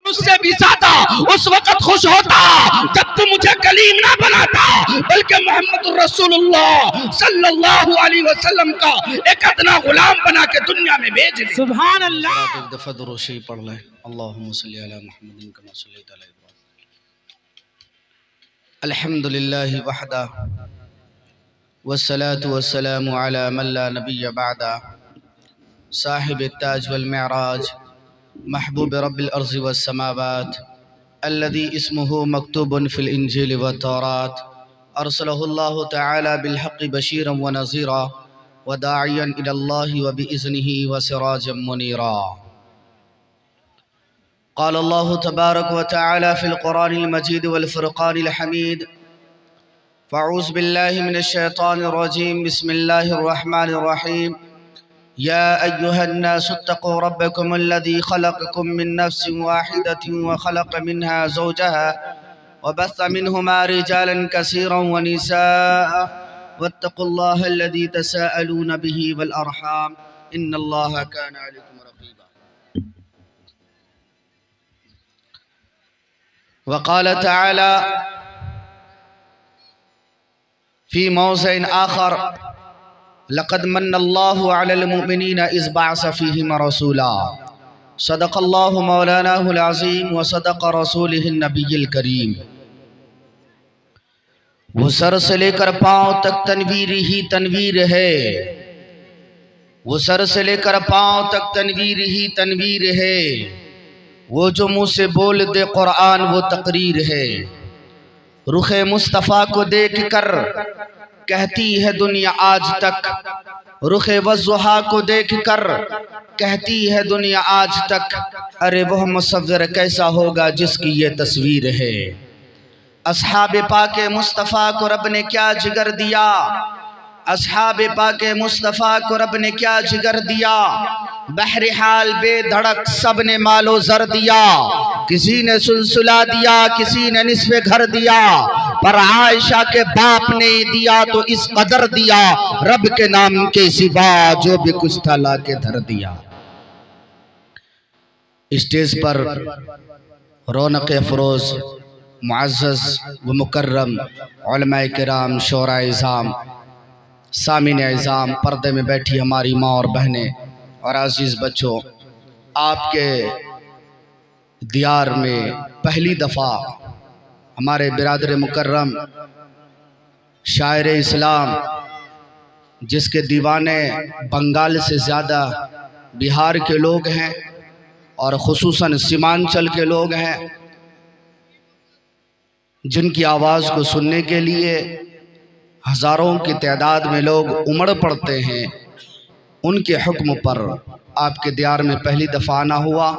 उससे भी ज्यादा उस वक्त खुश होता जब तू मुझे कलीम ना बनाता, बल्कि मोहम्मद रसूलुल्लाह सल्लल्लाहु अलैहि वसल्लम का एक अदना गुलाम बना के दुनिया में भेज दे। सुभान अल्लाह। एक दफा दुरूद शरीफ पढ़ ले। अल्लाहुम्मा सल्ली अला मुहम्मदिन कमा सल्लैता अला इब्राहीम। अल्हम्दुलिल्लाहि वहदा वस्सलातु वस्सलामु अला मन ला नबिय्य बअदा साहिब ताज वल मिअराज महबूब रब्बिल अर्ज़ि वस समावात अल्लज़ी इस्मुहु मक्तूबुन फिल इंजील व तौरात अरसलहुल्लाहु तआला बिल हक़्क़ि बशीरन व नज़ीरा व दाइयन इलल्लाहि व बिइज़्निहि व सिराजम मुनीरा। क़ाल अल्लाहु तबारक व तआला फिल क़ुरानिल मजीद वल फ़ुरक़ानिल हमीद। फ़अऊज़ु बिल्लाहि मिनश शैतानिर रजीम। बिस्मिल्लाहिर रहमानिर रहीम। या अय्युहन्नासु इत्तक़ू रब्बकुमुल्लज़ी ख़लक़कुम मिन नफ़्सिन वाहिदतिन व ख़लक़ मिन्हा ज़ौजहा व बस्स मिन्हुमा रिजालन कसीरन व निसाअ वत्तक़ुल्लाहल्लज़ी तसाअलून बिही वल अर्हाम इन्नल्लाहा काना अलैकुम रक़ीबा। व क़ाल तआला फ़ी मौज़िइन आख़र लक़द मन्नल्लाहु अलल मुमिनीना इज़ बअस फ़ीहिम रसूला सदक़ल्लाहु मौलानाहुल अज़ीम व सदक़ रसूलिहिन नबिय्युल करीम। वो सर से लेकर पाँव तक तनवीर ही तनवीर है, वो सर से लेकर पाँव तक तनवीर ही तनवीर है, वो जो मुँह से बोल दे कुरान वो तकरीर है। रुखे मुस्तफ़ा को देख कर कहती है दुनिया आज तक, रुखे वज़्ज़ुहा को देख कर कहती है दुनिया आज तक, अरे वह मुसव्विर कैसा होगा जिसकी ये तस्वीर है। अस्हाबे पाके मुस्तफ़ा को रब ने क्या जिगर दिया, अस्हाबे पाके मुस्तफ़ा को रब ने क्या जिगर दिया। बहरहाल बेधड़क सब ने मालो ज़र दिया, किसी ने सुलसुला दिया किसी ने निस्फ़े घर दिया, पर आयशा के बाप ने दिया तो इस कदर दिया, रब के नाम के सिवा जो भी कुछ था ला के धर दिया। स्टेज पर रौनक अफरोज़ मुअज़्ज़ज़ व मुकर्रम उलमाए किराम, शोराए इज़ाम, सामीन इज़ाम, पर्दे में बैठी हमारी माँ और बहनें और अजीज़ बच्चों, आपके दियार में पहली दफ़ा हमारे बिरादर मुकर्रम शायर इस्लाम, जिसके दीवाने बंगाल से ज़्यादा बिहार के लोग हैं और ख़ुसूसन सीमांचल के लोग हैं, जिनकी आवाज़ को सुनने के लिए हज़ारों की तादाद में लोग उमड़ पड़ते हैं, उनके हुक्म पर आपके दियार में पहली दफ़ा आना हुआ।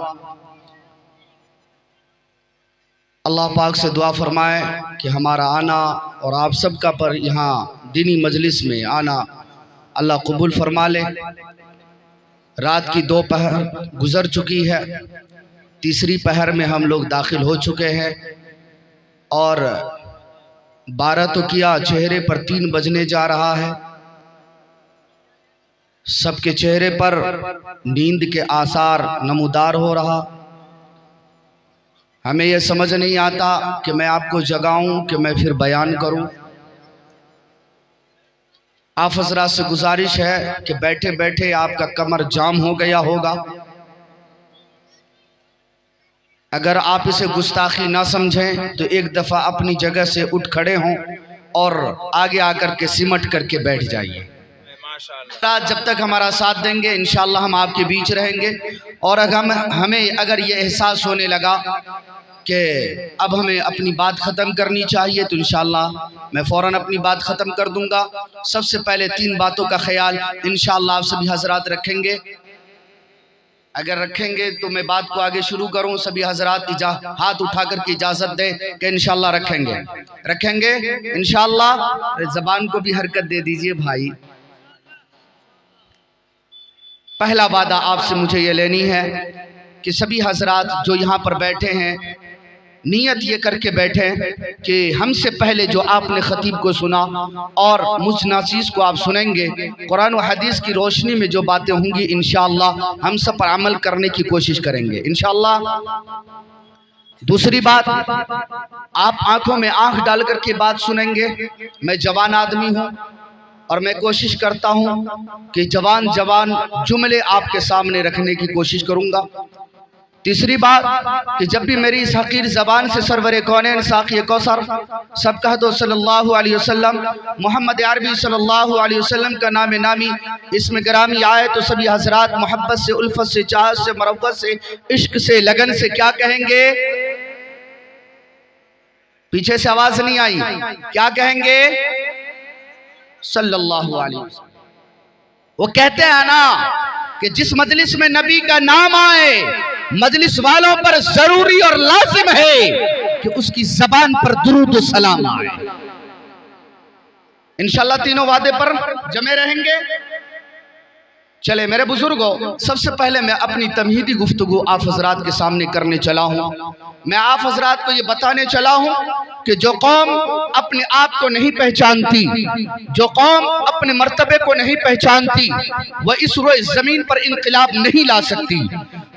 अल्लाह पाक से दुआ फरमाए कि हमारा आना और आप सबका पर यहाँ दीनी मजलिस में आना अल्लाह कबूल फरमा ले। रात की 2 पहर गुज़र चुकी है, तीसरी पहर में हम लोग दाखिल हो चुके हैं और 12 तो किया, चेहरे पर 3 बजने जा रहा है। सबके चेहरे पर नींद के आसार नमूदार हो रहा। हमें यह समझ नहीं आता कि मैं आपको जगाऊं कि मैं फिर बयान करूं। आप हज़रात से गुजारिश है कि बैठे बैठे आपका कमर जाम हो गया होगा, अगर आप इसे गुस्ताखी ना समझें तो एक दफ़ा अपनी जगह से उठ खड़े हों और आगे आकर के सिमट करके बैठ जाइए। जब तक हमारा साथ देंगे इंशाअल्लाह हम आपके बीच रहेंगे। और अगर हमें अगर ये एहसास होने लगा कि अब हमें अपनी बात ख़त्म करनी चाहिए तो इंशाअल्लाह मैं फ़ौरन अपनी बात ख़त्म कर दूंगा। सबसे पहले 3 बातों का ख्याल इंशाअल्लाह आप सभी हज़रात रखेंगे। अगर रखेंगे तो मैं बात को आगे शुरू करूं, सभी हज़रात हाथ उठा कर के इजाज़त दें कि इंशाअल्लाह रखेंगे इंशाअल्लाह। ज़बान को भी हरकत दे दीजिए भाई। पहला वादा आपसे मुझे ये लेनी है कि सभी हज़रात जो यहाँ पर बैठे हैं नीयत ये करके बैठे कि हमसे पहले जो आपने ख़तीब को सुना और मुझ नाचीज़ को आप सुनेंगे, कुरान व हदीस की रोशनी में जो बातें होंगी इंशाअल्लाह हम सब पर अमल करने की कोशिश करेंगे इंशाअल्लाह। दूसरी बात, आप आंखों में आंख डाल करके बात सुनेंगे। मैं जवान आदमी हूं और मैं कोशिश करता हूं कि जवान जवान जुमले आपके सामने रखने की कोशिश करूंगा। तीसरी बात कि जब भी मेरी इस हकीर ज़बान से सरवरे कौनैन साक़ी कौसर सब कह दो सल्लल्लाहु अलैहि वसल्लम, मोहम्मद अरबी सल्लल्लाहु अलैहि वसल्लम का नाम नामी इसमें ग्रामी आए तो सभी हजरात मोहब्बत से, उल्फत से, चाहत से, मरव्वत से, इश्क से, लगन से क्या कहेंगे? पीछे से आवाज नहीं आई, क्या कहेंगे? सल्लल्लाहु अलैहि वसल्लम। वो कहते हैं ना कि जिस मजलिस में नबी का नाम आए मजलिस वालों पर जरूरी और लाजिम है कि उसकी जबान पर दुरूद और सलाम आए। इंशाअल्लाह तीनों वादे पर जमे रहेंगे। चले मेरे बुजुर्गों, सबसे पहले मैं अपनी तमहीदी गुफ्तगू आप हजरात के सामने करने चला हूं। मैं आप हजरात को ये बताने चला हूं कि जो कौम अपने आप को नहीं पहचानती, जो कौम अपने मर्तबे को नहीं पहचानती, वह इस रोए जमीन पर इनकलाब नहीं ला सकती।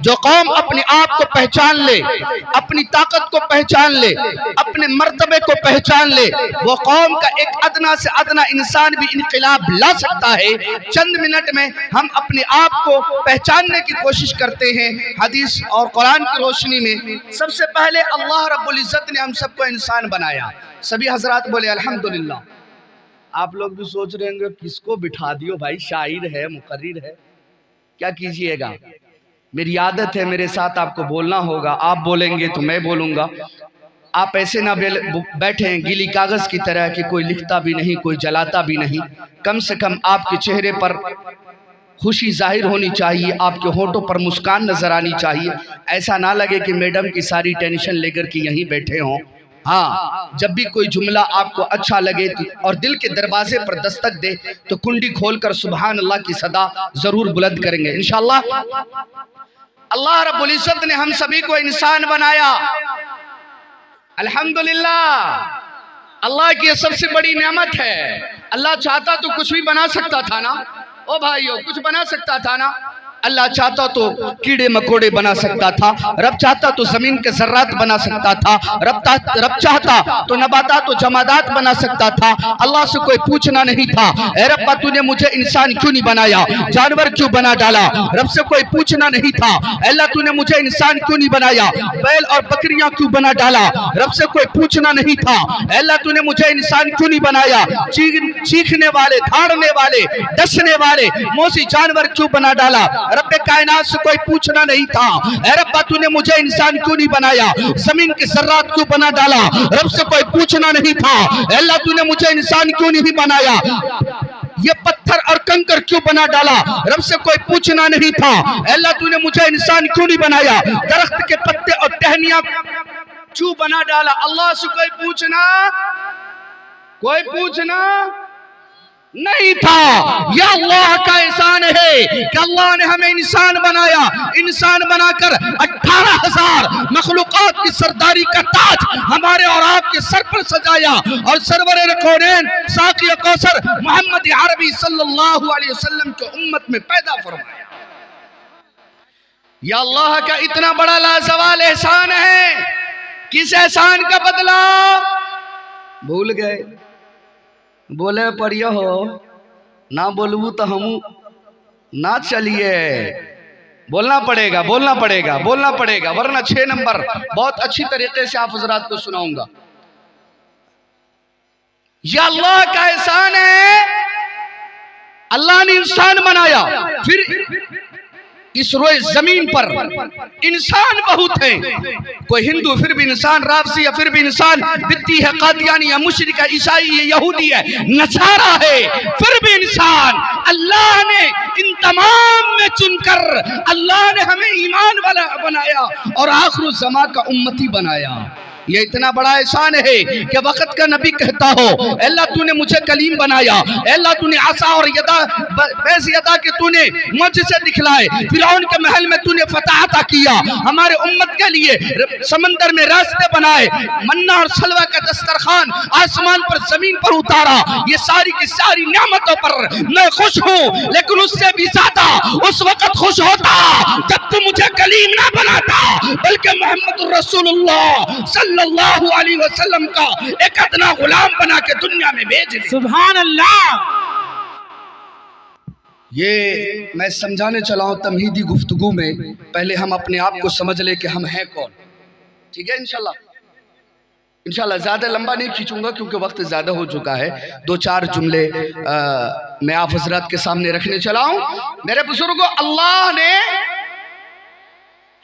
जो कौम अपने आप को पहचान ले, अपनी ताकत को पहचान ले, अपने मर्तबे को पहचान ले, वो कौम का एक अदना से अदना इंसान भी इनकलाब ला सकता है। चंद मिनट में हम अपने आप को पहचानने की कोशिश करते हैं हदीस और कुरान की रोशनी में। सबसे पहले अल्लाह रब्बुल इज्जत ने हम सबको इंसान बनाया। सभी हजरात बोले अल्हम्दुलिल्लाह। आप लोग भी सोच रहे होंगे किसको बिठा दियो भाई, शायर है, मुकर्रिर है, क्या कीजिएगा। मेरी आदत है, मेरे साथ आपको बोलना होगा। आप बोलेंगे तो मैं बोलूँगा। आप ऐसे ना बैठे गीली कागज़ की तरह कि कोई लिखता भी नहीं, कोई जलाता भी नहीं। कम से कम आपके चेहरे पर खुशी जाहिर होनी चाहिए, आपके होठों पर मुस्कान नजर आनी चाहिए। ऐसा ना लगे कि मैडम की सारी टेंशन लेकर के यहीं बैठे हों। हाँ, जब भी कोई जुमला आपको अच्छा लगे और दिल के दरवाजे पर दस्तक दे तो कुंडी खोलकर सुभान अल्लाह की सदा जरूर बुलंद करेंगे इंशाअल्लाह। अल्लाह रब्बुल इज्जत ने हम सभी को इंसान बनाया, अल्हम्दुलिल्लाह। अल्लाह की सबसे बड़ी नेमत है। अल्लाह चाहता तो कुछ भी बना सकता था ना, ओ भाइयों, कुछ बना सकता था ना। अल्लाह चाहता तो कीड़े मकोड़े बना सकता था, रब चाहता तो जमीन के जर्रात बना सकता था, रब चाहता तो नबातात और जमादात बना सकता था। अल्लाह से कोई पूछना नहीं था, ए रब्बा तूने मुझे इंसान क्यों नहीं बनाया, जानवर क्यों बना डाला। रब से कोई पूछना नहीं था, अल्लाह तूने मुझे इंसान क्यों नहीं बनाया, बैल और बकरियां क्यों बना डाला। रब से कोई पूछना नहीं था, अल्लाह तूने मुझे इंसान क्यों नहीं बनाया, चीखने वाले, धाड़ने वाले, डसने वाले मौसी जानवर क्यों बना डाला। रब्बे कायनात से कोई पूछना नहीं था, ऐ रब्बा तूने मुझे इंसान क्यों नहीं बनाया, जमीन के जर्रात क्यों बना डाला। रब से कोई पूछना नहीं था, अल्लाह तूने मुझे इंसान क्यों नहीं बनाया, ये पत्थर और कंकर क्यों बना डाला। रब से कोई पूछना नहीं था, अल्लाह तूने मुझे इंसान क्यों नहीं बनाया, दरख्त के पत्ते और टहनियां क्यों बना डाला। अल्लाह से कोई पूछना नहीं था। यह अल्लाह का एहसान है कि अल्लाह ने हमें इंसान बनाया, इंसान बनाकर 18,000 मखलूकात की सरदारी का ताज हमारे और आपके सर पर सजाया और सरवरे कौनैन साक़ी कौसर मोहम्मद अरबी सल्लल्लाहु अलैहि वसल्लम के उम्मत में पैदा फरमाया। यह अल्लाह का इतना बड़ा लाजवाल एहसान है। किस एहसान का बदला भूल गए। बोले पर यो हो ना बोलबू तो हम ना चलिए। बोलना पड़ेगा वरना 6 नंबर बहुत अच्छी तरीके से आप हजरात को सुनाऊंगा। यह अल्लाह का एहसान है। अल्लाह ने इंसान बनाया, फिर इस रोए जमीन पर इंसान बहुत हैं। कोई हिंदू फिर भी इंसान, रावसी या फिर भी इंसान, बित्ती है, कादियानी है, मुशरिक है, ईसाई है, यहूदी है, नसारा है, फिर भी इंसान। अल्लाह ने इन तमाम में चुनकर अल्लाह ने हमें ईमान वाला बनाया और आखिर ज़मा का उम्मती बनाया। ये इतना बड़ा एहसान है कि वक्त का नबी कहता हो, अल्लाह तूने मुझे कलीम बनाया, अल्लाह तूने आसा और यदा बैस यदा के तूने मुझसे दिखलाए, फिरौन के महल में तूने फतह अता किया, हमारे उम्मत के लिए समंदर में रास्ते बनाए, मन्ना और सलवा का दस्तरखान आसमान पर जमीन पर उतारा। ये सारी की सारी नेमतों पर मैं खुश हूँ, लेकिन उससे भी ज्यादा उस वक्त खुश होता जब तू मुझे कलीम ना बनाता, बल्कि मोहम्मद रसूलुल्लाह सल्लल्लाहु अलैहि वसल्लम का एक अदना गुलाम बना के दुनिया में भेज दे। सुभान अल्लाह। ये मैं समझाने चला हूं तमहीदी गुफ्तगू में, पहले हम अपने आप को समझ ले कि हम हैं कौन। ठीक है, इंशाल्लाह ज्यादा लंबा नहीं खींचूंगा क्योंकि वक्त ज्यादा हो चुका है। दो चार जुमले मैं आप हजरात के सामने रखने चला हूं। मेरे बुजुर्गों, अल्लाह ने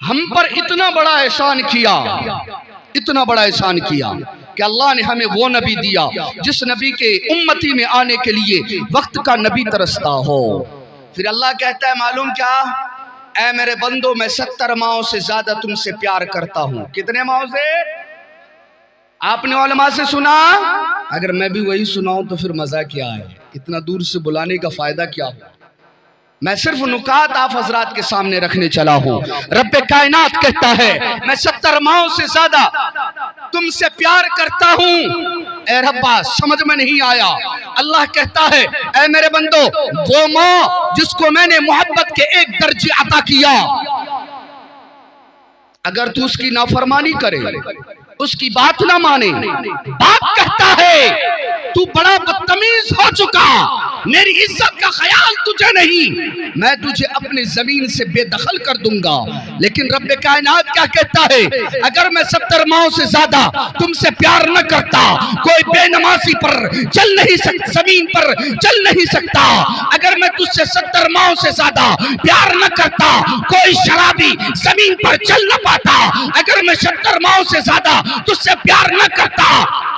हम पर इतना बड़ा एहसान किया, इतना बड़ा एहसान किया कि अल्लाह ने हमें वो नबी दिया जिस नबी के उम्मती में आने के लिए वक्त का नबी तरसता हो। फिर अल्लाह कहता है मालूम क्या, ऐ मेरे बंदो मैं 70 माओं से ज्यादा तुमसे प्यार करता हूं। कितने माओं से? आपने उलमा से सुना, अगर मैं भी वही सुनाऊं तो फिर मजा क्या है, इतना दूर से बुलाने का फायदा क्या हुआ। मैं सिर्फ नुकात आप हजरात के सामने रखने चला हूं। रब्बे कायनात कहता है मैं 70 माओं से ज्यादा तुमसे प्यार करता हूं। ए रब्बा, समझ में नहीं आया। अल्लाह कहता है ऐ मेरे बंदो, वो माँ जिसको मैंने मोहब्बत के एक दर्जे अता किया, अगर तू उसकी नाफरमानी करे, उसकी बात ना माने, बाप कहता है तू बड़ा बदतमीज हो चुका, मेरी इज्जत का ख्याल तुझे नहीं, मैं तुझे अपनी जमीन से बेदखल कर दूंगा। लेकिन रब्बे कायनात क्या कहता है, अगर मैं 70 माओं से ज्यादा तुमसे प्यार न करता, कोई बेनमाजी पर चल नहीं सकता, जमीन पर चल नहीं सकता। अगर मैं तुझसे 70 माओं से ज्यादा प्यार न करता, कोई शराबी जमीन पर चल न पाता। अगर मैं 70 माओं से ज्यादा तुझसे प्यार न करता,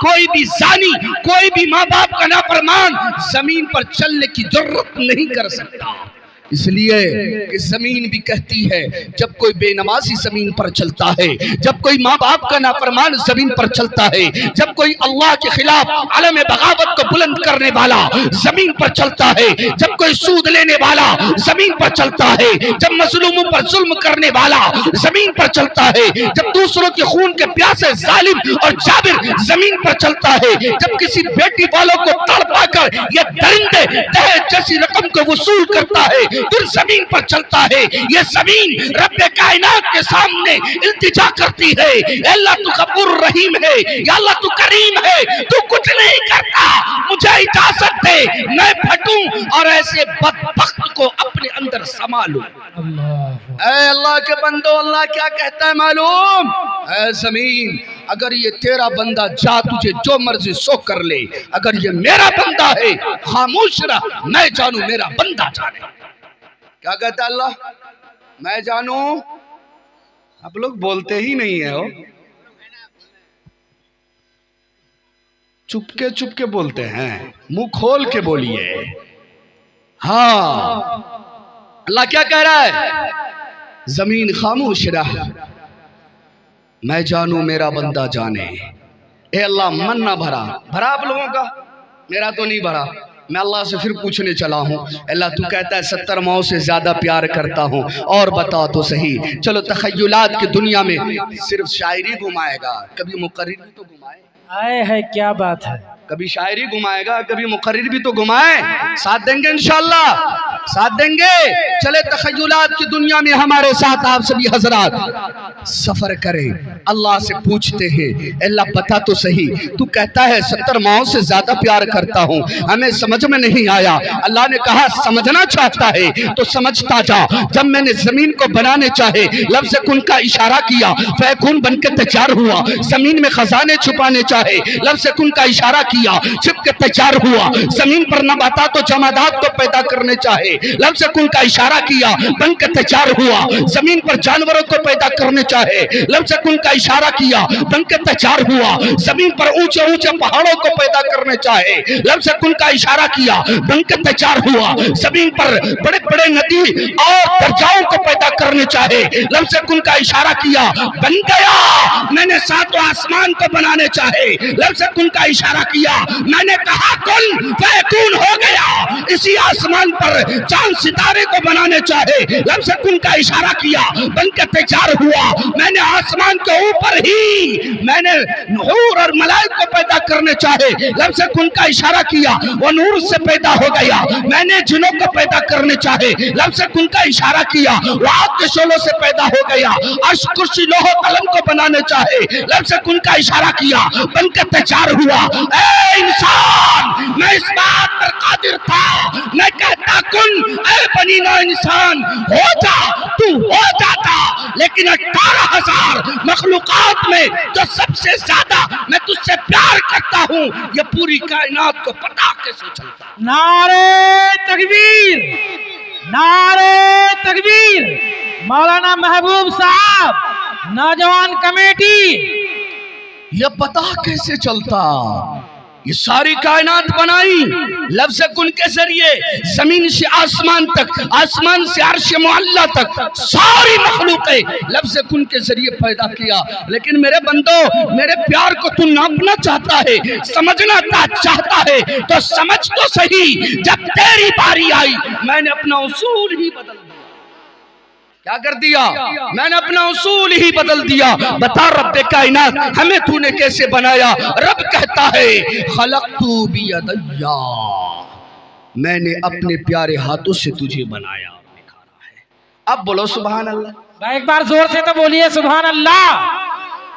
कोई भी जानी, कोई भी माँ बाप का नाफरमान जमीन पर चलने की जरूरत नहीं कर सकता। इसलिए कि जमीन भी कहती है जब कोई बेनमाजी जमीन पर चलता है, जब कोई माँ बाप का नाफरमान जमीन पर चलता है, जब कोई अल्लाह के खिलाफ आलम बगावत को बुलंद करने वाला जमीन पर चलता है, जब कोई सूद लेने वाला जमीन पर चलता है, जब मजलूमों पर जुल्म करने वाला जमीन पर चलता है, जब दूसरों के खून के प्यासे जालिम और जाबिर जमीन पर चलता है, जब किसी बेटी वालों को तड़पा कर ये दरिंदे दहेज जैसी रकम को वसूल करता है, फिर जमीन पर चलता है। ये जमीन रब्बे कायनात के सामने इल्तिजा करती है, अल्लाह तू गफूर रहीम है, या अल्लाह तू करीम है, तू कुछ नहीं करता, मुझे इजाजत दे मैं फटूं और ऐसे बदबख्त को अपने अंदर संभालूं। ऐ अल्लाह के बंदो, अल्लाह क्या कहता है मालूम, ऐ जमीन अगर ये तेरा बंदा जा तुझे जो मर्जी सो कर ले, अगर ये मेरा बंदा है खामोश रह, मैं जानू मेरा बंदा जाने। क्या कहता अल्लाह, मैं जानू। आप लोग बोलते ही नहीं है हो, चुपके चुपके बोलते हैं, मुंह खोल के बोलिए। हाँ, अल्लाह क्या कह रहा है, जमीन खामोश रह, मैं जानू मेरा बंदा जाने। ए अल्लाह, मन ना भरा आप लोगों का, मेरा तो नहीं भरा। मैं अल्लाह से फिर पूछने चला हूँ, अल्लाह तू कहता है 70 माओं से ज्यादा प्यार करता हूँ, और बता तो सही। चलो तखय्युलात की दुनिया में सिर्फ शायरी घुमाएगा, कभी मुकर्रिर भी तो घुमाए। आए है क्या बात है, कभी शायरी घुमाएगा, कभी मुकर्रिर भी तो घुमाए। साथ देंगे इंशाअल्लाह, साथ देंगे। चले तखय्युलात की दुनिया में हमारे साथ आप सभी हजरात सफर करें, अल्लाह से पूछते हैं अल्लाह बता तो सही, तू कहता है 70 माओं से ज्यादा प्यार करता हूँ, हमें समझ में नहीं आया। अल्लाह ने कहा समझना चाहता है तो समझता जा। जब मैंने जमीन को बनाने चाहे, लफ्ज़ कुन का इशारा किया, फैकुन बन के तैयार हुआ। जमीन में खजाने छुपाने चाहे, लफ्ज़ कुन का इशारा किया, छिप के तैयार हुआ। जमीन पर नबातात और जमादात को पैदा करने चाहे, लफ्ज़ कुन का इशारा किया, बन के तैयार हुआ। जमीन पर जानवरों को पैदा करने चाहे, लफ्ज़ कुन का इशारा किया, बन के तैयार हुआ। जमीन पर ऊंचे ऊंचे पहाड़ों को पैदा करने चाहे, लफ्ज़ कुन का इशारा किया, बन के तैयार हुआ। जमीन पर बड़े बड़े नदी और दरियाओं को पैदा करने चाहे, लफ्ज़ कुन का इशारा किया, बन गया। मैंने सातों आसमान को बनाने चाहे, लफ्ज़ कुन का इशारा किया। मैंने कहा कुन फयकून हो गया। इसी आसमान पर चांद सितारे को बनाने चाहे, लफ्ज़ कुन का इशारा किया, बनकर तैयार हुआ। मैंने आसमान के ऊपर ही मैंने नूर और मलाइक को पैदा करने चाहे, लफ्ज़ कुन का इशारा किया, वो नूर से पैदा हो गया। मैंने जिनों को पैदा करने चाहे, लफ्ज़ कुन का इशारा किया, वो आग के शोलों से पैदा हो गया। अर्श कुर्सी लोह कलम को बनाने चाहे, लफ्ज़ कुन का इशारा किया, बनकर तैयार हुआ। ऐ इंसान, मैं इस बात पर कादिर था, मैं कहता कुन, ऐ बनी नौ इंसान हो जा, तू हो जाता। लेकिन 18,000 मखलूकात में जो सबसे ज्यादा मैं तुझसे प्यार करता हूँ, ये पूरी कायनात को पता कैसे चलता। नारे तकबीर, नारे तकबीर। मौलाना महबूब साहब, नौजवान कमेटी, ये पता कैसे चलता। ये सारी कायनात बनाई लफ्ज़ कुन के जरिए, जमीन से आसमान तक, आसमान से अर्श मुअल्ला तक सारी मखलूक़ें लफ्ज़ कुन के जरिए पैदा किया। लेकिन मेरे बंदो, मेरे प्यार को तू नापना चाहता है, समझना चाहता है, तो समझ तो सही। जब तेरी बारी आई, मैंने अपना उसूल ही बदल दिया। क्या कर दिया? मैंने अपना उसूल ही बदल दिया। बता रब्बे कायनात, हमें तूने कैसे बनाया? रब कहता है खलक़तु बियदैया, मैंने अपने प्यारे हाथों से तुझे बनाया। अब बोलो सुभान अल्लाह। भाई एक बार जोर से तो बोलिए सुभान अल्लाह।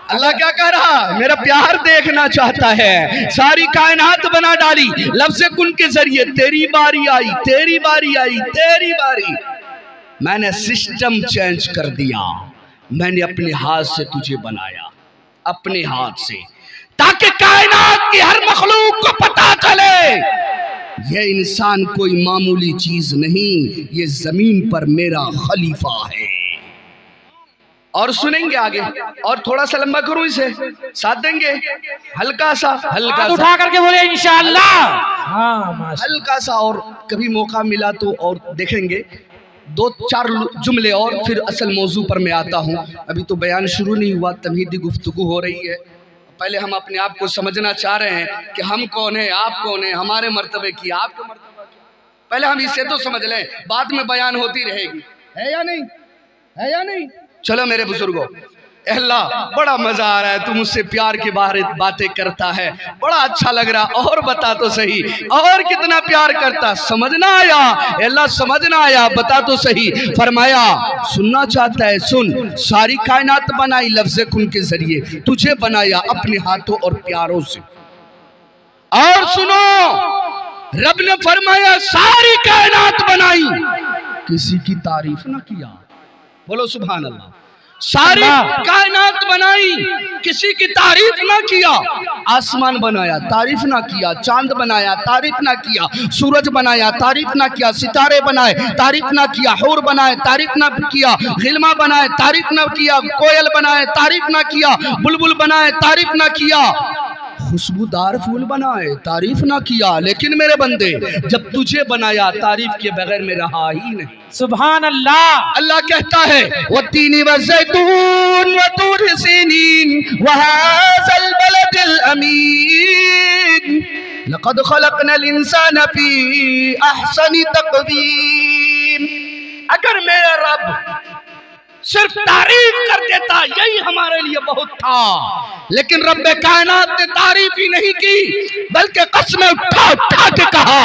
अल्लाह क्या कह रहा? मेरा प्यार देखना चाहता है। सारी कायनात बना डाली लफ्ज़ कुन के जरिए। तेरी बारी आई, तेरी बारी आई, तेरी बारी। मैंने सिस्टम चेंज कर दिया। मैंने अपने हाथ से तुझे बनाया, अपने हाथ से, ताकि कायनात की हर मखलूक को पता चले ये इंसान कोई मामूली चीज नहीं, ये जमीन पर मेरा खलीफा है। और सुनेंगे आगे, और थोड़ा सा लंबा करूं इसे, साथ देंगे, हल्का सा, हल्का सा उठा करके बोले इंशाअल्लाह। हाँ, हल्का सा। और कभी मौका मिला तो और देखेंगे, 2-4 जुमले और फिर असल मौजू पर मैं आता हूँ। अभी तो बयान शुरू नहीं हुआ, तमहीदी गुफ्तगू हो रही है। पहले हम अपने आप को समझना चाह रहे हैं कि हम कौन है, आप कौन है, हमारे मर्तबे की, आपके मर्तबे की। पहले हम इसे तो समझ लें, बाद में बयान होती रहेगी। है या नहीं? है या नहीं? चलो मेरे बुजुर्गों, अल्लाह बड़ा मजा आ रहा है, तू मुझसे प्यार के बारे बातें करता है, बड़ा अच्छा लग रहा। और बता तो सही, और कितना प्यार करता? समझना आया अल्लाह, समझना आया, बता तो सही। फरमाया सुनना चाहता है, सुन। सारी कायनात बनाई लफ्ज़ कुन के जरिए, तुझे बनाया अपने हाथों और प्यारों से। और सुनो, रब ने फरमाया सारी कायनात बनाई, किसी की तारीफ ना किया। बोलो सुभान अल्लाह। सारी कायनात बनाई, किसी की तारीफ ना किया। आसमान बनाया, तारीफ ना किया। चांद बनाया, तारीफ ना किया। सूरज बनाया, तारीफ ना किया। सितारे बनाए, तारीफ ना किया। हूर बनाए, तारीफ ना किया। गिलमा बनाए, तारीफ ना किया। कोयल बनाए, तारीफ ना किया। बुलबुल बनाए, तारीफ ना किया। खुशबूदार फूल बनाए, तारीफ ना किया। लेकिन मेरे बंदे, जब तुझे बनाया, तारीफ के बगैर में रहा ही नहीं। सुभान अल्लाह। अल्लाह कहता है वत्तीनी वज़ैतून वतूर सीनीन वहाज़ल बलदिल अमीन लक़द ख़लक़नल इंसान फ़ी अहसनि तक़वीम। अगर मेरा रब सिर्फ तारीफ कर देता, यही हमारे लिए बहुत था। लेकिन रब्बे कायनात ने तारीफ ही नहीं की, बल्कि कसमें उठा उठा के कहा।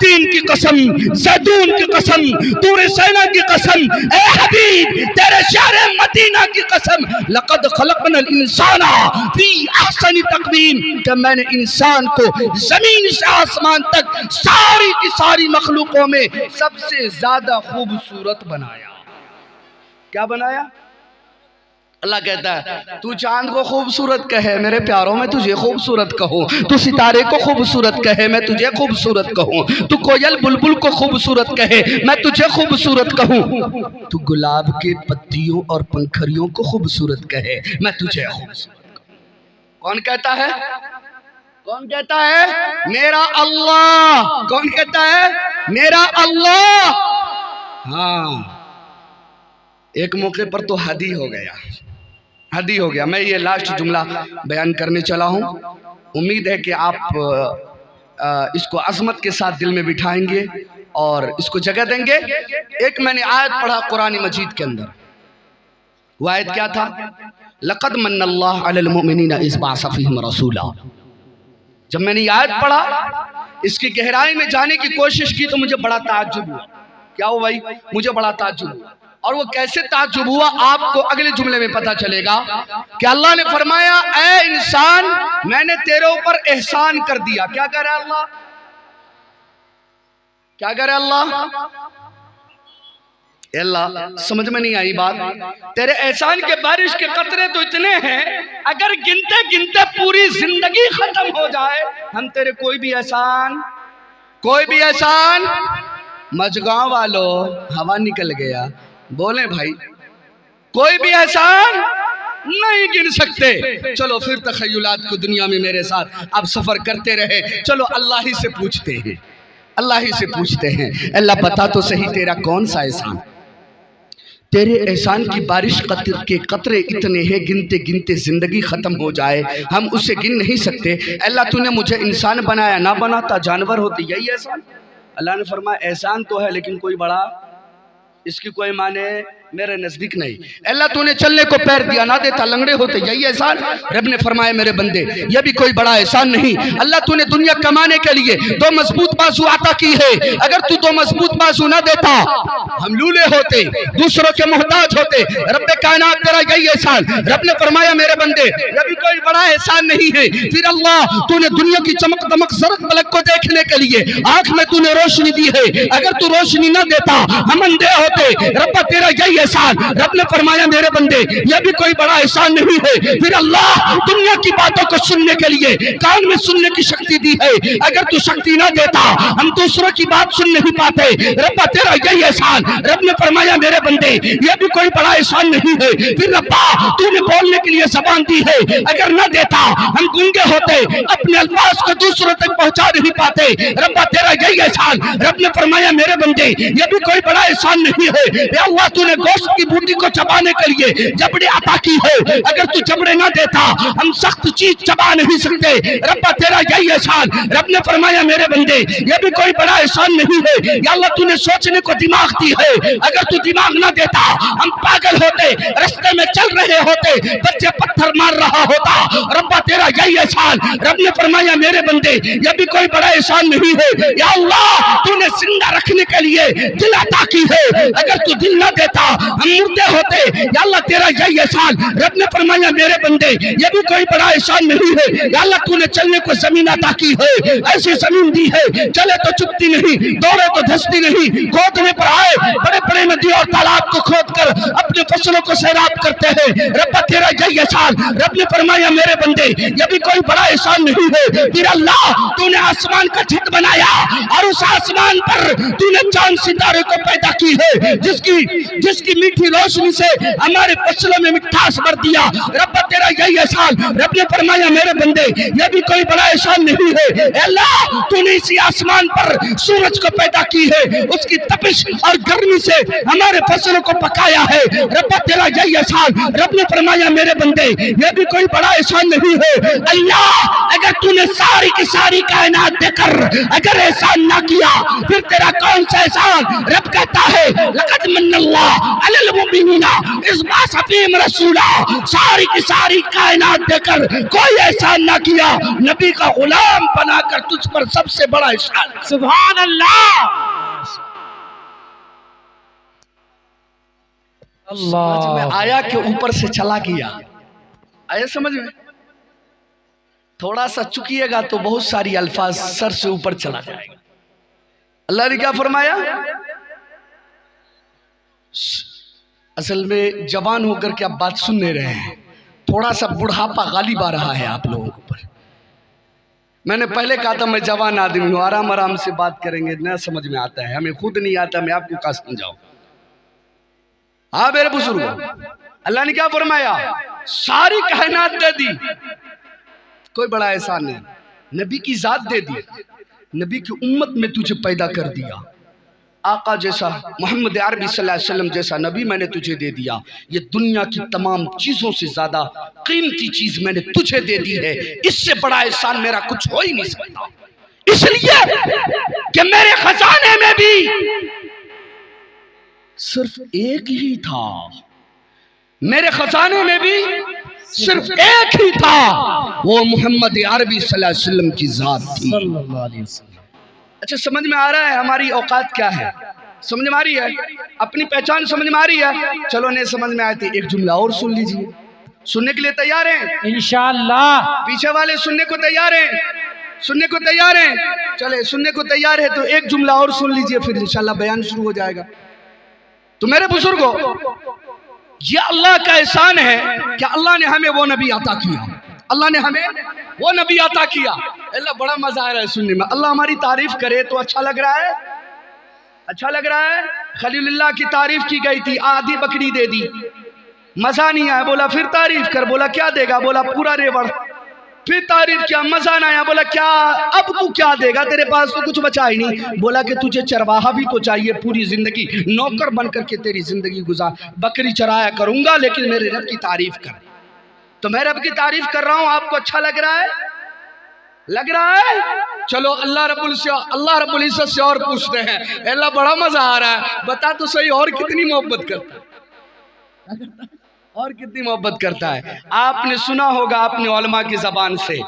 तीन की कसम, ज़ैतून की कसम, तूर सैना की कसम, ए हबीब तेरे शहर मदीना की कसम, लक़द ख़लक़नल इंसाना फ़ी अहसनि तक़वीम, कि मैंने इंसान को जमीन से आसमान तक सारी की सारी मखलूकों में सबसे ज्यादा खूबसूरत बनाया। क्या बनाया? अल्लाह कहता है तू चांद को खूबसूरत कहे, मेरे प्यारों में तुझे खूबसूरत कहूँ। तू सितारे को खूबसूरत कहे, मैं तुझे खूबसूरत कहूँ। तू कोयल बुलबुल को खूबसूरत कहे, मैं तुझे खूबसूरत कहूँ। तू गुलाब के पत्तियों और पंखरियों को खूबसूरत कहे, मैं तुझे खूबसूरत कहूँ। कौन कहता है? कौन कहता है? मेरा अल्लाह। कौन कहता है? मेरा अल्लाह। हाँ, एक मौके पर तो हद ही हो गया। हद ही हो गया। मैं ये लास्ट जुमला बयान करने चला हूँ। उम्मीद है कि आप इसको अज़मत के साथ दिल में बिठाएंगे और इसको जगह देंगे। एक मैंने आयत पढ़ा कुरान मजीद के अंदर, वो आयत क्या था? लक़द मन्नल्लाहु अलल मुमिनीना इज़ बअसा फ़ीहिम रसूला। जब मैंने ये आयत पढ़ा, इसकी गहराई में जाने की कोशिश की तो मुझे बड़ा ताज्जुब हुआ। क्या हुआ भाई? मुझे बड़ा ताज्जुब हुआ। और वो कैसे ताज्जुब हुआ आपको अगले जुमले में पता चलेगा कि अल्लाह ने फरमाया, ऐ इंसान, मैंने तेरे ऊपर एहसान कर दिया। क्या करे अल्लाह? क्या करे अल्लाह? अल्लाह समझ में नहीं आई बात। तेरे एहसान के बारिश के कतरे तो इतने हैं, अगर गिनते गिनते पूरी जिंदगी खत्म हो जाए, हम तेरे कोई भी एहसान मजगांव वालों, हवा निकल गया, बोले भाई, कोई भी एहसान नहीं गिन सकते। चलो फिर तखय्युलात को दुनिया में मेरे साथ आप सफर करते रहे। चलो अल्लाह ही से पूछते हैं, अल्लाह बता तो सही तेरा कौन सा एहसान? तेरे एहसान की बारिश के कतरे इतने हैं, गिनते गिनते जिंदगी खत्म हो जाए हम उसे गिन नहीं सकते। अल्लाह तूने मुझे इंसान बनाया, ना बनाता जानवर होते, यही एहसान? अल्लाह ने फरमाया एहसान तो है लेकिन कोई बड़ा, इसकी कोई माने मेरे नजदीक नहीं। अल्लाह तूने चलने को पैर दिया, ना देता लंगड़े होते, यही एहसान? रब ने फरमाया मेरे बंदे यह भी कोई बड़ा एहसान नहीं। अल्लाह तूने दुनिया कमाने के लिए दो मजबूत बाजू अता की है, अगर तू दो मजबूत बाजू ना देता हम लूले होते, दूसरों के मोहताज होते। रब कायनात तेरा यही एहसान। रब ने फरमाया मेरे बंदे यह भी कोई बड़ा एहसान नहीं है। फिर अल्लाह तूने दुनिया की चमक दमक जरक बलक को देखने के लिए आंख में तूने रोशनी दी है, अगर तू रोशनी ना देता हम अंधे होते। रब तेरा यही एहसान। रब ने फरमाया मेरे बंदे यह भी कोई बड़ा एहसान नहीं है। फिर अल्लाह दुनिया की बातों को सुनने के लिए कान में सुनने की शक्ति दी है, अगर तू शक्ति ना देता हम दूसरों की बात सुन नहीं पाते। रब्बा तेरा यही एहसान। रब ने फरमाया मेरे बंदे यह भी कोई बड़ा एहसान नहीं है। फिर रब्बा तूने बोलने के लिए जबान दी है, अगर ना देता हम गूंगे होते, अपने अल्फाज को दूसरों तक पहुंचा नहीं पाते। रब्बा तेरा यही एहसान। रब ने फरमाया मेरे बंदे यह भी कोई बड़ा एहसान नहीं है। या अल्लाह तूने गोश्त की बूटी को चबाने के लिए जबड़े अता की है, अगर तू जबड़े ना देता हम सख्त चीज चबा नहीं सकते। रब्बा तेरा यही एहसान। रब ने फरमाया मेरे बंदे यह भी कोई बड़ा एहसान नहीं है। या अल्लाह तूने सोचने को दिमाग दी है, अगर तू दिमाग ना देता हम पागल होते, रास्ते में चल रहे होते, बच्चे पत्थर मार रहा होता। रब्बा तेरा यही एहसान। रब ने फरमाया मेरे बंदे यह भी कोई बड़ा एहसान नहीं है। या अल्लाह तूने जिंदा रखने के लिए दिल अता की है, अगर तू दिल ना देता हम मुर्दे होते। या अल्लाह तेरा यही एहसान। रब ने फरमाया मेरे बंदे ये भी कोई बड़ा एहसान नहीं है। या अल्लाह तूने चलने को जमीन अता की है, ऐसी जमीन दी है चले तो चुपती नहीं, दौड़े तो धसती नहीं, खोदने पर आए बड़े बड़े नदी और तालाब को खोद कर अपने फसलों को सैराब करते हैं। रब्बा तेरा यही एहसान। रब ने फरमाया मेरे बंदे ये भी कोई बड़ा एहसान नहीं है। फिर अल्लाह तूने आसमान का छत बनाया और उस आसमान पर तूने चांद सितारे को पैदा की है, जिसकी मीठी रोशनी से हमारे फसलों में मिठास भर दिया। रब्बा तेरा यही एहसान। रब ने फरमाया मेरे बंदे यह भी कोई बड़ा एहसान नहीं है। अल्लाह तूने इसी आसमान पर सूरज को पैदा की है, उसकी तपिश और गर्मी से हमारे फसलों को पकाया है। रब्बा तेरा यही एहसान। रब ने फरमाया मेरे बंदे यह भी कोई बड़ा एहसान नहीं है। अल्लाह अगर तूने सारी की सारी कायनात देकर अगर एहसान ना किया फिर तेरा कौन सा एहसान? रब कहता है लक़द मन्नल्लाहु अलल मुमिनीना इज़ बअसा फ़ीहिम रसूला। सारी की सारी कायनात देकर कोई एहसान ना किया, नबी का गुलाम बनाकर तुझ पर सबसे बड़ा एहसान। सुभान अल्लाह। समझ में आया कि ऊपर से चला गया? आया समझ में? थोड़ा सा चुकिएगा तो बहुत सारी अल्फाज सर से ऊपर चला जाएगा। अल्लाह ने क्या फरमाया? असल में जवान होकर के आप बात सुन नहीं रहे हैं, थोड़ा सा बुढ़ापा गालिब आ रहा है आप लोगों के ऊपर। मैंने पहले कहा था मैं जवान आदमी हूँ, आराम आराम से बात करेंगे, न समझ में आता है, हमें खुद नहीं आता, मैं आपको क्या समझाऊं। हाँ मेरे बुजुर्ग, अल्लाह ने क्या फरमाया? सारी कायनात दे दी, कोई बड़ा एहसान नहीं। नबी की जात दे दी, नबी की उम्मत में तुझे पैदा कर दिया, आका जैसा, मोहम्मद अरबी सल्लल्लाहु अलैहि वसल्लम जैसा नबी मैंने तुझे दे दिया। ये दुनिया की तमाम चीजों से ज्यादा कीमती चीज मैंने तुझे दे दी है। इससे बड़ा एहसान मेरा कुछ हो ही नहीं सकता। इसलिए कि मेरे खजाने में भी सिर्फ एक ही था, मेरे खजाने में भी सिर्फ एक ही था, वो मोहम्मद अरबी सल्लल्लाहु अलैहि वसल्लम की जात थी। अच्छा, समझ में आ रहा है हमारी औकात क्या है? समझ में आ रही है? अपनी पहचान समझ में आ रही है? चलो नहीं समझ में आती, एक जुमला और सुन लीजिए। सुनने के लिए तैयार हैं? इंशाअल्लाह। पीछे वाले सुनने को तैयार हैं? सुनने को तैयार हैं? चले, सुनने को तैयार है तो एक जुमला और सुन लीजिए, फिर इंशाअल्लाह बयान शुरू हो जाएगा। तो मेरे बुजुर्गों, ये अल्लाह का एहसान है कि अल्लाह ने हमें वो नबी अता किया। अल्लाह ने हमें वो नबी अता किया। अल्लाह, बड़ा मजा आ रहा है सुनने में। अल्लाह हमारी तारीफ करे तो अच्छा लग रहा है, अच्छा लग रहा है। खलीलुल्लाह की तारीफ की गई थी, आधी बकरी दे दी, मजा नहीं आया, बोला फिर तारीफ कर, बोला क्या देगा, बोला पूरा रेवड़। फिर तारीफ किया, मजा ना आया, बोला क्या अब तू क्या देगा, तेरे पास तो कुछ बचा ही नहीं। बोला कि तुझे चरवाहा भी तो चाहिए, पूरी जिंदगी नौकर बनकर के तेरी जिंदगी गुजार, बकरी चराया करूंगा लेकिन मेरे रब की तारीफ कर। तो मैं रब की तारीफ कर रहा हूं, आपको अच्छा लग रहा है? लग रहा है? चलो अल्लाह रब्बुल इज्जत से और पूछते हैं। अल्लाह, बड़ा मजा आ रहा है, बता तो सही और कितनी मोहब्बत करता है, और कितनी मोहब्बत करता है? आपने सुना होगा अपने उलमा की जबान से,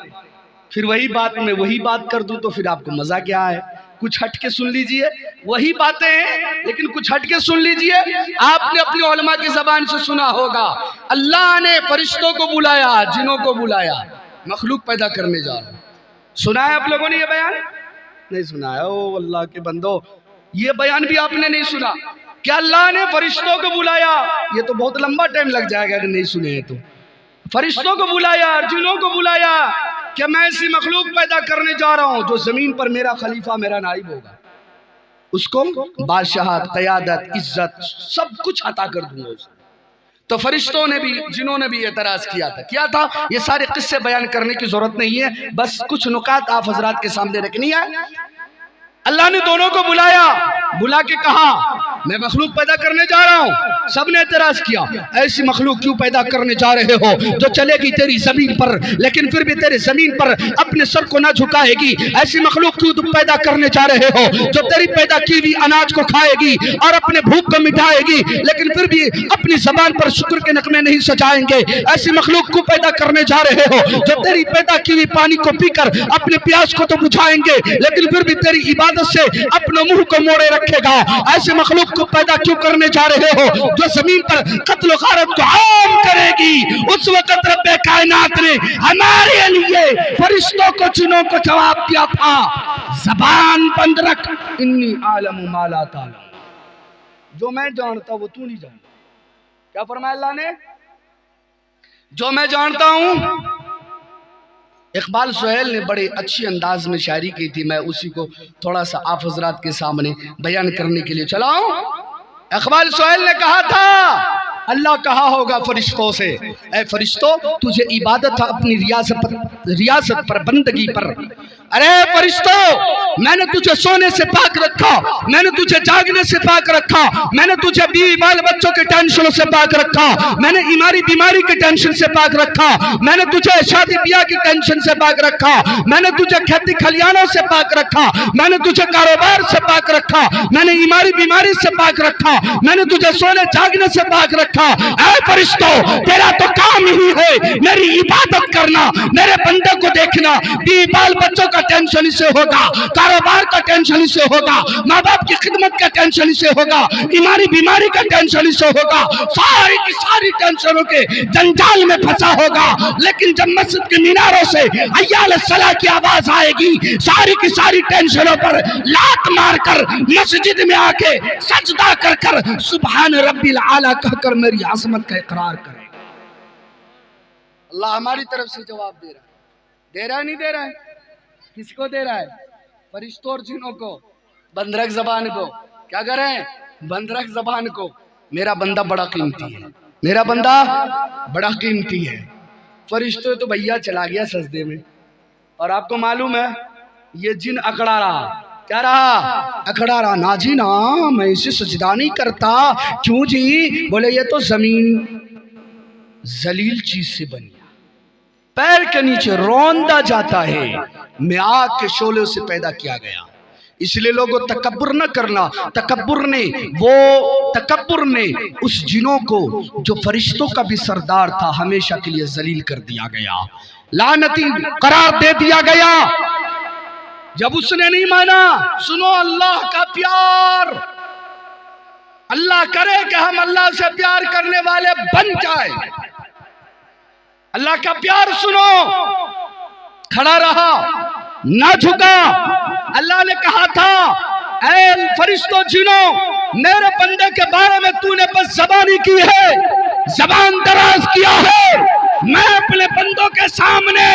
फिर वही बात में वही बात कर दूं तो फिर आपको मजा क्या है? कुछ हट के सुन लीजिए, वही बातें हैं लेकिन कुछ हट के सुन लीजिए। आपने अपने उलमा की जबान से सुना होगा, अल्लाह ने फरिश्तों को बुलाया, जिनों को बुलाया, मखलूक पैदा करने जा रहा। सुना है आप लोगों ने ये बयान? नहीं सुना है? ओ अल्लाह के बंदो, ये बयान भी आपने नहीं सुना? क्या अल्लाह ने फरिश्तों को बुलाया? ये तो बहुत लंबा टाइम लग जाएगा अगर नहीं सुने तो। फरिश्तों को बुलाया, जिनों को बुलाया कि मैं ऐसी मखलूक पैदा करने जा रहा हूं जो जमीन पर मेरा खलीफा, मेरा नाइब होगा, उसको बादशाहत, क़यादत, इज्जत सब कुछ अता कर दूंगा उसको। तो फरिश्तों ने भी, जिन्हों ने भी एतराज किया था। ये सारे किस्से बयान करने की जरूरत नहीं है, बस कुछ नुकात आप हजरात के सामने रखनी है। अल्लाह ने दोनों को बुलाया, बुला के कहा मैं मखलूक पैदा करने जा रहा हूँ। सबने एतराज किया, ऐसी मखलूक क्यों पैदा करने जा रहे हो जो चलेगी तेरी जमीन पर लेकिन फिर भी तेरी जमीन पर अपने सर को ना झुकाएगी? ऐसी मखलूक क्यों तुम पैदा करने जा रहे हो जो तेरी पैदा की हुई अनाज को खाएगी और अपने भूख को मिटाएगी लेकिन फिर भी अपनी जबान पर शुक्र के नगमे नहीं सजाएंगे? ऐसी मखलूक क्यों पैदा करने जा रहे हो जो तेरी पैदा की हुई पानी को पीकर अपने प्यास को तो बुझाएंगे लेकिन फिर भी तेरी इबादत से अपने मुंह को मोड़े रखेगा? ऐसे मखलूक को पैदा क्यों करने जा रहे हो जो जमीन पर कत्ल गारत को आम करेगी? उस वक्त रब्बे कायनात ने हमारे लिए फरिश्तों को, जिनों को जवाब दिया था, जबान बंद रख, इन्नी आलम मा ला तालम, जो मैं जानता वो तू नहीं जानता। क्या फरमाया अल्लाह ने? जो मैं जानता हूं। इकबाल सुहेल ने बड़े अच्छी अंदाज में शायरी की थी, मैं उसी को थोड़ा सा आप हजरात के सामने बयान करने के लिए चला हूं। इकबाल सुहेल ने कहा था, अल्लाह कहा होगा फरिश्तों से, ऐ फरिश्तों तुझे इबादत है अपनी रियासत पर, बंदगी पर। अरे फरिश्तों, मैंने तुझे सोने से पाक रखा, मैंने तुझे जागने से पाक रखा, मैंने तुझे बीवी बाल बच्चों के टेंशनों से पाक रखा, मैंने बीमारी के टेंशन से पाक रखा, मैंने तुझे शादी ब्याह की टेंशन से पाक रखा, मैंने तुझे खेती खलियानों से पाक रखा, मैंने तुझे कारोबार से पाक रखा, मैंने बीमारी से पाक रखा, मैंने तुझे सोने जागने से पाक रखा। ऐ फरिश्तों, तेरा तो काम ही है मेरी इबादत करना, मेरे बंदे को देखना। बीवी बाल बच्चों का टेंशन इससे होगा, कारोबार का टेंशन इससे होगा, माँ बाप की खिदमत का टेंशन इससे होगा, बीमारी का टेंशन इससे होगा, सारी की सारी टेंशनों के जंजाल में फंसा होगा। लेकिन जब मस्जिद के मीनारों से हय्या सलाह की आवाज आएगी, सारी की सारी टेंशनों पर लात मारकर मस्जिद में आके सजदा कर कर सुभान रब्बिल आला कहकर मेरी आज़मत का इकरार करें। अल्लाह हमारी तरफ से जवाब दे रहा है नहीं दे रहा है? किसको दे रहा है? फरिश्तों और जिनों को। बंद रख जबान को। क्या करें? बंद रख जबान को। मेरा बंदा बड़ा कीमती है, मेरा बंदा बड़ा कीमती है। फरिश्तों तो भैया चला गया सजदे में, और आपको मालूम है ये जिन अकड़ा रहा, क्या रहा? अखड़ा रहा। ना जी ना, मैं इसे सजदा नहीं करता। क्यों जी? बोले ये तो जमीन जलील चीज से बनी, पैर के नीचे रौंदा जाता है, मैं आग के शोले से पैदा किया गया। इसलिए लोगों तकब्बुर न करना। तकब्बुर ने उस जिनों को जो फरिश्तों का भी सरदार था हमेशा के लिए जलील कर दिया गया, लानती करार दे दिया गया जब उसने नहीं माना। सुनो अल्लाह का प्यार, अल्लाह करे कि हम अल्लाह से प्यार करने वाले बन जाए। अल्लाह का प्यार सुनो, खड़ा रहा, ना झुका। अल्लाह ने कहा था, ऐ फरिश्तों जिनों, मेरे बंदे के बारे में तूने बस ज़बानी की है, ज़बान दराज किया है। मैं अपने बंदों के सामने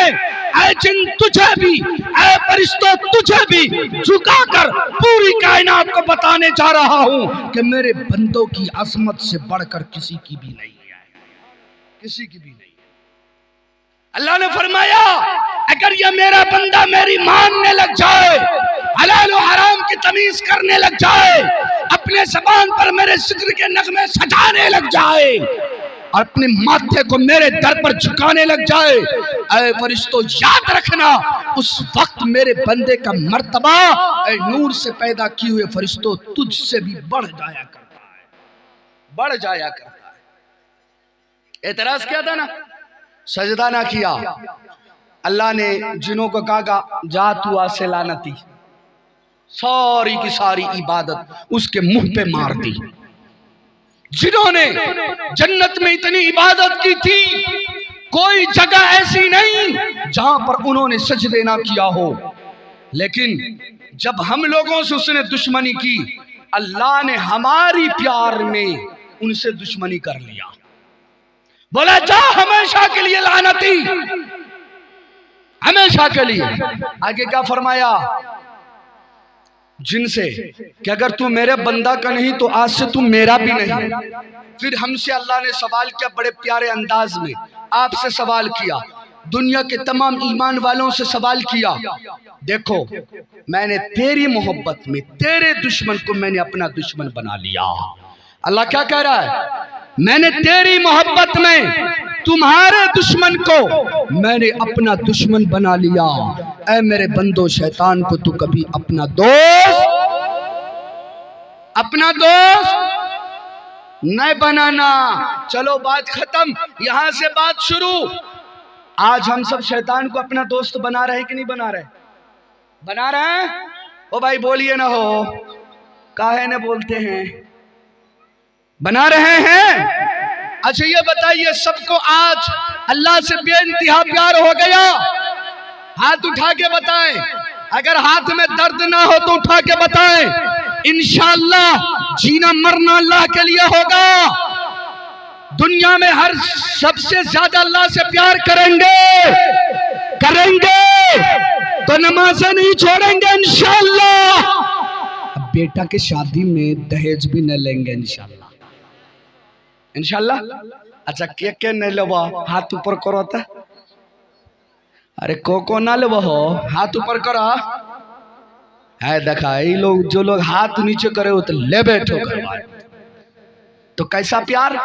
ऐ जिन तुझे भी, ऐ फरिश्तों तुझे भी झुकाकर पूरी कायनात को बताने जा रहा हूं कि मेरे बंदों की अजमत से बढ़कर किसी की भी नहीं है, किसी की भी नहीं। अल्लाह ने फरमाया, अगर ये मेरा बंदा मेरी मानने लग जाए, हलाल और हराम की तमीज करने लग जाए, अपने ज़बान पर मेरे जिक्र के नगमे सजाने लग जाए और अपने माथे को मेरे दर पर झुकाने लग जाए, ऐ फरिश्तों याद रखना, उस वक्त मेरे बंदे का मर्तबा ऐ नूर से पैदा किए हुए फरिश्तों तुझसे भी बढ़ जाया करता है, बढ़ जाया करता है। एतराज किया था ना, सजदा ना किया। अल्लाह ने जिनों को कहा, जा तू आ से लानती, सारी की सारी इबादत उसके मुंह पे मार दी। जिन्होंने जन्नत में इतनी इबादत की थी, कोई जगह ऐसी नहीं जहां पर उन्होंने सजदे ना किया हो, लेकिन जब हम लोगों से उसने दुश्मनी की, अल्लाह ने हमारी प्यार में उनसे दुश्मनी कर लिया। बोला जा हमेशा के लिए लानती, हमेशा के लिए। आगे क्या फरमाया? जिनसे कि अगर तू मेरे बंदा का नहीं तो आज से तू मेरा भी नहीं। फिर हमसे अल्लाह ने सवाल किया, बड़े प्यारे अंदाज में आपसे सवाल किया, दुनिया के तमाम ईमान वालों से सवाल किया, देखो मैंने तेरी मोहब्बत में तेरे दुश्मन को मैंने अपना दुश्मन बना लिया। अल्लाह क्या कह रहा है? मैंने तेरी मोहब्बत में तुम्हारे दुश्मन को मैंने अपना दुश्मन बना लिया। ऐ मेरे बंदो, शैतान को तू कभी अपना दोस्त नहीं बनाना। चलो बात खत्म, यहां से बात शुरू। आज हम सब शैतान को अपना दोस्त बना रहे हैं कि नहीं बना रहे? बना रहे हैं? ओ भाई बोलिए ना, हो काहे ने बोलते हैं? बना रहे हैं। अच्छा ये बताइए, सबको आज अल्लाह से बेइंतहा प्यार हो गया? हाथ उठा के बताएं। अगर हाथ में दर्द ना हो तो उठा के बताएं। इंशाअल्लाह जीना मरना अल्लाह के लिए होगा। दुनिया में हर सबसे ज्यादा अल्लाह से प्यार करेंगे तो नमाज़ें नहीं छोड़ेंगे इंशाअल्लाह। अब बेटा के शादी में दहेज भी न लेंगे इंशाअल्लाह, इंशाअल्लाह। अच्छा के नहीं लेबो? हाथ ऊपर करो तो। अरे को ना लेबो हो? हाथ ऊपर करो। है देखा, ये लोग जो लोग हाथ नीचे करे वो तो ले बैठो। तो कैसा प्यार,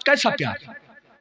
कैसा प्यार।